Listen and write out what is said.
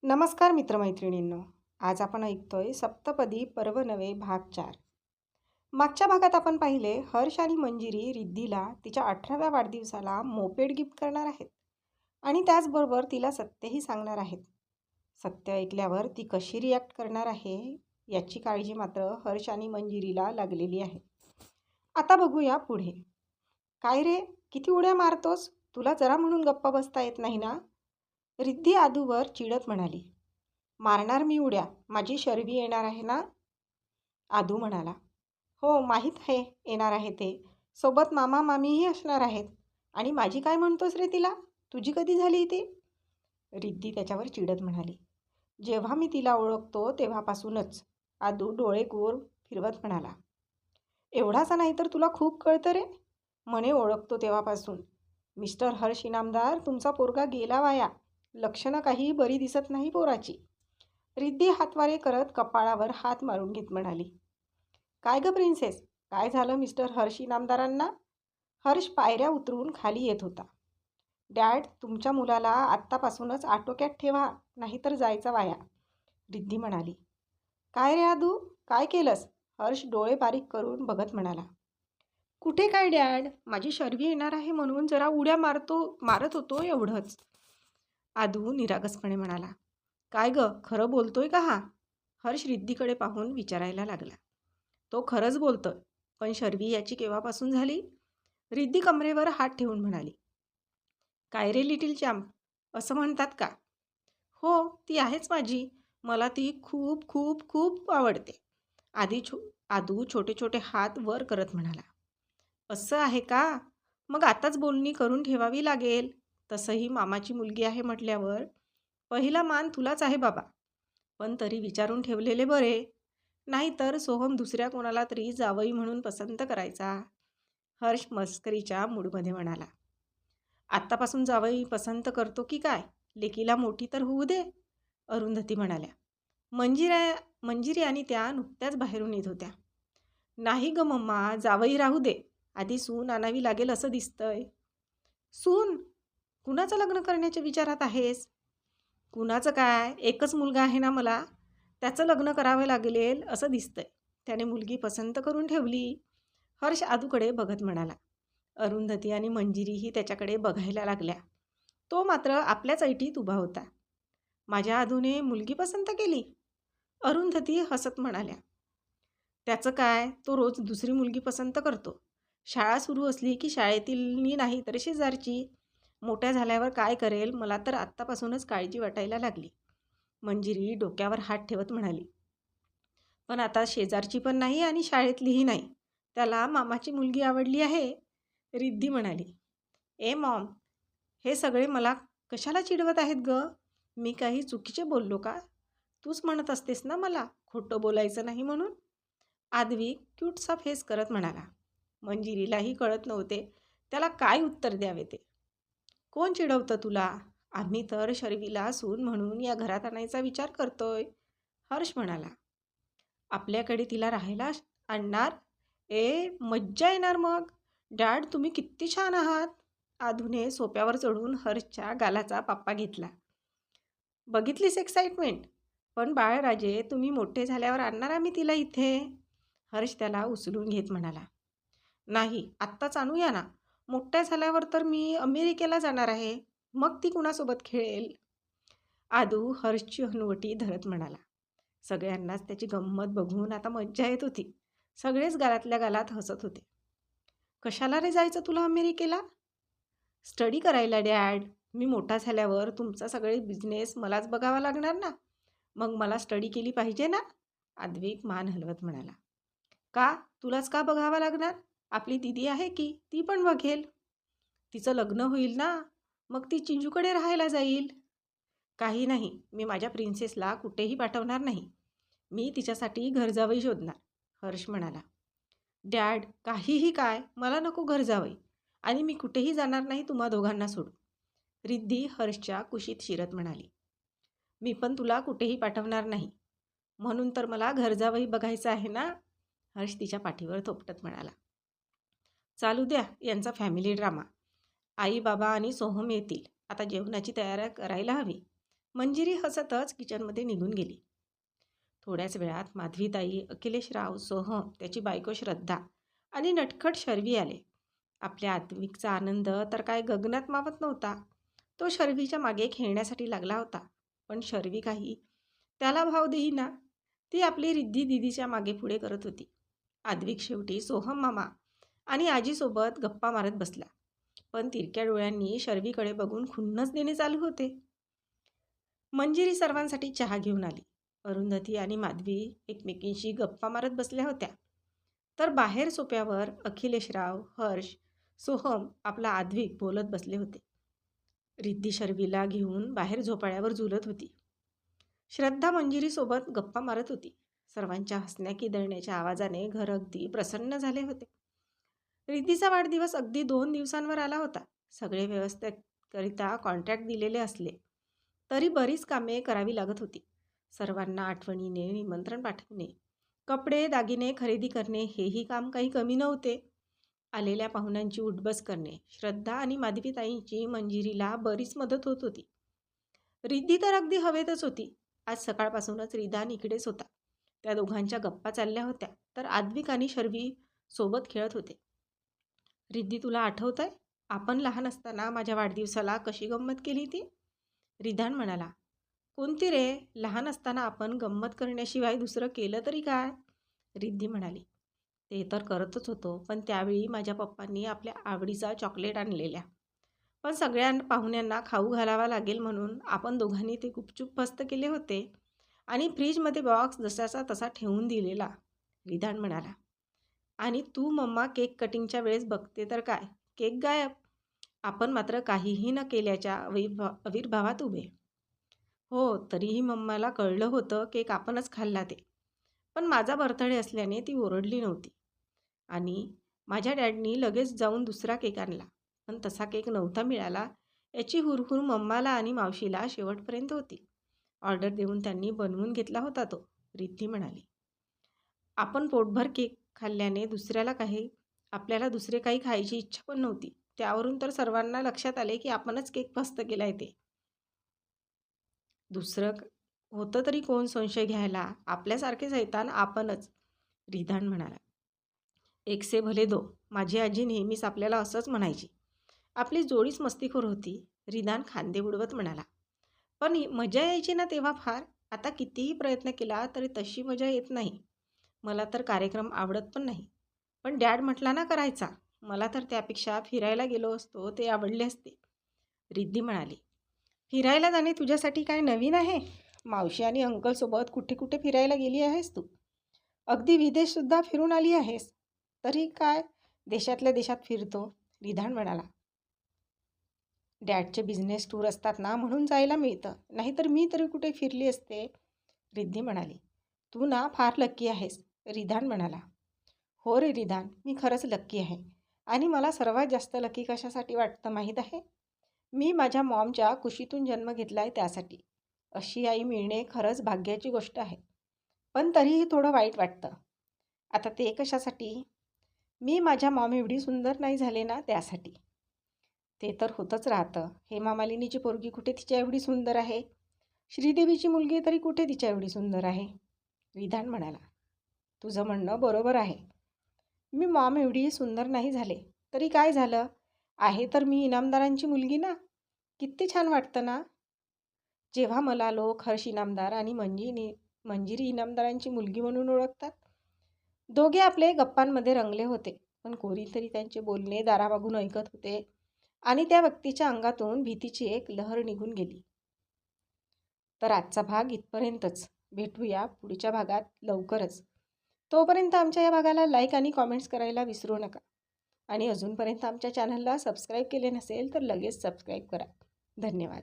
नमस्कार मित्रमैत्रिणींनो. आज आपण ऐकतोय सप्तपदी पर्व नवे भाग 4. मागच्या भागात आपण पाहिले हर्ष आणि मंजिरी रिद्धीला तिच्या 18व्या वाढदिवसाला मोपेड गिफ्ट करणार आहेत आणि त्याचबरोबर तिला सत्यही सांगणार आहेत. सत्य ऐकल्यावर ती कशी रिॲक्ट करणार आहे याची काळजी मात्र हर्ष आणि मंजिरीला लागलेली आहे. आता बघूया पुढे. काय रे, किती उड्या मारतोस? तुला जरा म्हणून गप्प बसता येत नाही ना? रिद्धी आदूवर चिडत म्हणाली. मारणार मी उड्या, माझी शर्वी येणार आहे ना? आदू म्हणाला. हो, माहीत आहे येणार आहे ते. सोबत मामा मामीही असणार आहेत. आणि माझी काय म्हणतोस रे तिला? तुझी कधी झाली ती? रिद्धी त्याच्यावर चिडत म्हणाली. जेव्हा मी तिला ओळखतो तेव्हापासूनच. आदू डोळे गोर फिरवत म्हणाला. एवढासा नाही तर तुला खूप कळतं रे. म्हणे ओळखतो तेव्हापासून. मिस्टर हर्ष इनामदार, तुमचा पोरगा गेला वाया. लक्षणं काही बरी दिसत नाही पोराची. रिद्धी हातवारे करत कपाळावर हात मारून घेत म्हणाली. काय ग प्रिन्सेस, काय झालं मिस्टर हर्ष इनामदारांना? हर्ष पायऱ्या उतरून खाली येत होता. डॅड, तुमच्या मुलाला आत्तापासूनच आटोक्यात ठेवा, नाहीतर जायचा वाया, रिद्धी म्हणाली. काय रे आदू, काय केलंस? हर्ष डोळे बारीक करून बघत म्हणाला. कुठे काय डॅड, माझी शर्वी येणार आहे म्हणून जरा उड्या मारत होतो एवढंच, आदू निरागसपणे म्हणाला. काय ग, खरं बोलतोय का हा? हर्ष रिद्धीकडे पाहून विचारायला लागला. तो खरंच बोलतोय, पण शर्वी याची केव्हापासून झाली? रिद्धी कमरेवर हात ठेवून म्हणाली. काय रे लिटिल चॅम्प, असं म्हणतात का? हो, ती आहेच माझी. मला ती खूप खूप खूप आवडते. आदू छोटे छोटे हात वर करत म्हणाला. असं आहे का? मग आताच बोलणी करून ठेवावी लागेल. तसंही मामाची मुलगी आहे म्हटल्यावर पहिला मान तुलाच आहे बाबा. पण तरी विचारून ठेवलेले बरे. नाहीतर सोहम दुसऱ्या कोणाला तरी जावई म्हणून पसंत करायचा, हर्ष मस्करीच्या मूडमध्ये म्हणाला. आत्तापासून जावई पसंत करतो की काय? लेकीला मोठी तर होऊ दे, अरुंधती म्हणाल्या. मंजिरी आणि त्या नुकत्याच बाहेरून येत होत्या. नाही ग मम्मा, जावई राहू दे. आधी सून आणावी लागेल असं दिसतंय. सून? कुणाचं लग्न करण्याच्या विचारात आहेस? कुणाचं काय, एकच मुलगा आहे ना मला. त्याचं लग्न करावं लागेल असं दिसतंय. त्याने मुलगी पसंत करून ठेवली, हर्ष आदूकडे बघत म्हणाला. अरुंधती आणि मंजिरीही त्याच्याकडे बघायला लागल्या. तो मात्र आपल्याच ऐटीत उभा होता. माझ्या आदूने मुलगी पसंत केली? अरुंधती हसत म्हणाल्या. त्याचं काय, तो रोज दुसरी मुलगी पसंत करतो. शाळा सुरू असली की शाळेतील नाही तर शेजारची. मोठ्या झाल्यावर काय करेल मला तर आत्तापासूनच काळजी वाटायला लागली, मंजिरी डोक्यावर हात ठेवत म्हणाली. पण आता शेजारची पण नाही आणि शाळेतलीही नाही. त्याला मामाची मुलगी आवडली आहे, रिद्धी म्हणाली. ए मॉम, हे सगळे मला कशाला चिडवत आहेत ग? मी काही चुकीचे बोललो का? तूच म्हणत असतेस ना मला खोटं बोलायचं नाही म्हणून, आद्विक क्यूटसा फेस करत म्हणाला. मंजिरीलाही कळत नव्हते त्याला काय उत्तर द्यावे ते. कोण चिडवतं तुला? आम्ही तर शर्वीला सून म्हणून या घरात आणायचा विचार करतोय, हर्ष म्हणाला. आपल्याकडे तिला राहायला आणणार? मज्जा येणार मग. डॅड, तुम्ही किती छान आहात. आधूने सोप्यावर चढून हर्षच्या गालाचा पाप्पा घेतला. बघितलीस एक्साइटमेंट? पण बाळराजे, तुम्ही मोठे झाल्यावर आणणार आम्ही तिला इथे, हर्ष त्याला उचलून घेत म्हणाला. नाही, आत्ताच आणूया ना. मोठ्या झाल्यावर तर मी अमेरिकेला जाणार आहे, मग ती कुणासोबत खेळेल, आदू हर्षची हनुवटी धरत म्हणाला. सगळ्यांनाच त्याची गंमत बघून आता मज्जा येत होती. सगळेच गालातल्या गालात हसत होते. कशाला रे जायचं तुला अमेरिकेला? स्टडी करायला डॅड. मी मोठा झाल्यावर तुमचा सगळे बिझनेस मलाच बघावा लागणार ना, मग मला स्टडी केली पाहिजे ना, आद्विक मान हलवत म्हणाला. का, तुलाच का बघावा लागणार? आपली दिदी आहे की, ती पण बघेल. तिचं लग्न होईल ना, मग ती चिंजूकडे राहायला जाईल. काही नाही, मी माझ्या प्रिन्सेसला कुठेही पाठवणार नाही. मी तिच्यासाठी घर जावई शोधणार, हर्ष म्हणाला. डॅड, काहीही काय, मला नको घर जावई, आणि मी कुठेही जाणार नाही तुम्हा दोघांना सोडून, रिद्धी हर्षच्या कुशीत शिरत म्हणाली. मी पण तुला कुठेही पाठवणार नाही, म्हणून तर मला घर जावई बघायचं आहे ना, हर्ष तिच्या पाठीवर थोपटत म्हणाला. चालू द्या यांचा फॅमिली ड्रामा. आई बाबा आणि सोहम येतील, आता जेवणाची तयारी करायला हवी, मंजिरी हसतच किचनमध्ये निघून गेली. थोड्याच वेळात माधवीताई, अखिलेशराव, सोहम, त्याची बायको श्रद्धा आणि नटखट शर्वी आले. आपल्या आत्विकचा आनंद तर काय गगनात मावत नव्हता. तो शर्वीच्या मागे खेळण्यासाठी लागला होता. पण शर्वी काही त्याला भाव देईना. ती आपली रिद्धी दिदीच्या मागे पुढे करत होती. आद्विक शेवटी सोहम मामा आणि आजीसोबत गप्पा मारत बसला. पण तिरक्या डोळ्यांनी शर्वीकडे बघून खुन्नस देणे चालू होते. मंजिरी सर्वांसाठी चहा घेऊन आली. अरुंधती आणि माधवी एकमेकींशी गप्पा मारत बसल्या होत्या. तर बाहेर सोप्यावर अखिलेशराव, हर्ष, सोहम आपला आद्विक बोलत बसले होते. रिद्धी शर्वीला घेऊन बाहेर झोपाळ्यावर झुलत होती. श्रद्धा मंजिरीसोबत गप्पा मारत होती. सर्वांच्या हसण्या किदळण्याच्या आवाजाने घर अगदी प्रसन्न झाले होते. रिद्धीचा वाढदिवस अगदी 2 दिवसांवर आला होता. सगळे व्यवस्थेकरिता कॉन्ट्रॅक्ट दिलेले असले तरी बरीच कामे करावी लागत होती. सर्वांना आठवणीने निमंत्रण पाठवणे, कपडे दागिने खरेदी करणे हेही काम काही कमी नव्हते. आलेल्या पाहुण्यांची उठबस करणे, श्रद्धा आणि माधवीताईंची मंजिरीला बरीच मदत होत होती. रिद्धी तर अगदी हवेतच होती. आज सकाळपासूनच रिदान इकडेच होता. त्या दोघांच्या गप्पा चालल्या होत्या तर आद्विक आणि शर्वी सोबत खेळत होते. रिद्धी, तुला आठवतंय आपण लहान असताना माझ्या वाढदिवसाला कशी गंमत केली ती? रिदान म्हणाला. कोणती रे? लहान असताना आपण गंमत करण्याशिवाय दुसरं केलं तरी काय? रिद्धी म्हणाली. ते तर करतच होतो, पण त्यावेळी माझ्या पप्पांनी आपल्या आवडीचा चॉकलेट आणलेल्या. पण सगळ्या पाहुण्यांना खाऊ घालावा लागेल म्हणून आपण दोघांनी ते गुपचूप फस्त केले होते आणि फ्रीजमध्ये बॉक्स जसाचा तसा ठेवून दिलेला, रिदान म्हणाला. आणि तू मम्मा केक कटिंगच्या वेळेस बघते तर काय, केक गायब. आपण मात्र काहीही न केल्याच्या आविर्भावात उभे. हो, तरीही मम्माला कळलं होतं केक आपणच खाल्ला ते. पण माझा बर्थडे असल्याने ती ओरडली नव्हती. आणि माझ्या डॅडनी लगेच जाऊन दुसरा केक आणला. पण तसा केक नव्हता मिळाला याची हुरहुर मम्माला आणि मावशीला शेवटपर्यंत होती. ऑर्डर देऊन त्यांनी बनवून घेतला होता तो, रिद्धी म्हणाली. आपण पोटभर केक खाल्ल्याने आपल्याला दुसरे काही खायची इच्छा पण नव्हती. त्यावरून तर सर्वांना लक्षात आले की आपणच केक फस्त केलाय ते. दुसरं होतं तरी कोण संशय घ्यायला? आपल्यासारखे सैतान आपणच, रिदान म्हणाला. एक से भले दो. माझी आजी नेहमीच आपल्याला असंच म्हणायची. आपली जोडीच मस्तीखोर होती, रिदान खांदे उडवत म्हणाला. पण मजा यायची ना तेव्हा फार. आता कितीही प्रयत्न केला तरी तशी मजा येत नाही. मला तर कार्यक्रम आवडत पण नाही. पण डॅड म्हटला ना करायचा. मला तर त्यापेक्षा फिरायला गेलो असतो ते आवडले असते, रिद्धी म्हणाली. फिरायला जाणे तुझ्यासाठी काय नवीन आहे? मावशी आणि अंकलसोबत कुठे कुठे फिरायला गेली आहेस तू. अगदी विदेशसुद्धा फिरून आली आहेस. तरी काय देशातल्या देशात फिरतो, रिदान म्हणाला. डॅडचे बिझनेस टूर असतात ना म्हणून जायला मिळतं, नाहीतर मी तरी कुठे फिरली असते, रिद्धी म्हणाली. तू ना फार लक्की आहेस, रिदान म्हणाला. हो रे रिदान, मी खरंच लक्की आहे. आणि मला सर्वात जास्त लकी कशासाठी वाटतं माहीत आहे? मी माझ्या मॉमच्या कुशीतून जन्म घेतला आहे त्यासाठी. अशी आई मिळणे खरंच भाग्याची गोष्ट आहे. पण तरीही थोडं वाईट वाटतं. आता ते कशासाठी? मी माझ्या मॉम एवढी सुंदर नाही झाले ना त्यासाठी. ते तर होतच राहतं. हेमा मालिनीची पोरगी कुठे तिच्या एवढी सुंदर आहे? श्रीदेवीची मुलगी तरी कुठे तिच्या एवढी सुंदर आहे, विधान म्हणाला. तुझं म्हणणं बरोबर आहे. मी मॉम एवढी सुंदर नाही झाले तरी काय झालं आहे, तर मी इनामदारांची मुलगी ना. किती छान वाटतं ना जेव्हा मला लोक हर्ष इनामदार आणि मंजिरी इनामदारांची मुलगी म्हणून ओळखतात. दोघे आपले गप्पांमध्ये रंगले होते, पण कोणीतरी त्यांचे बोलणे दारामागून ऐकत होते आणि त्या व्यक्तीच्या अंगातून भीतीची एक लहर निघून गेली. तर आजचा भाग इथपर्यंतच. भेटूया पुढच्या भागात लवकरच. तोपर्यंत आमच्या या भागाला लाईक आणि कॉमेंट्स करायला विसरू नका. आणि अजूनपर्यंत आमच्या चॅनलला सबस्क्राईब केले नसेल तर लगेच सबस्क्राईब करा. धन्यवाद.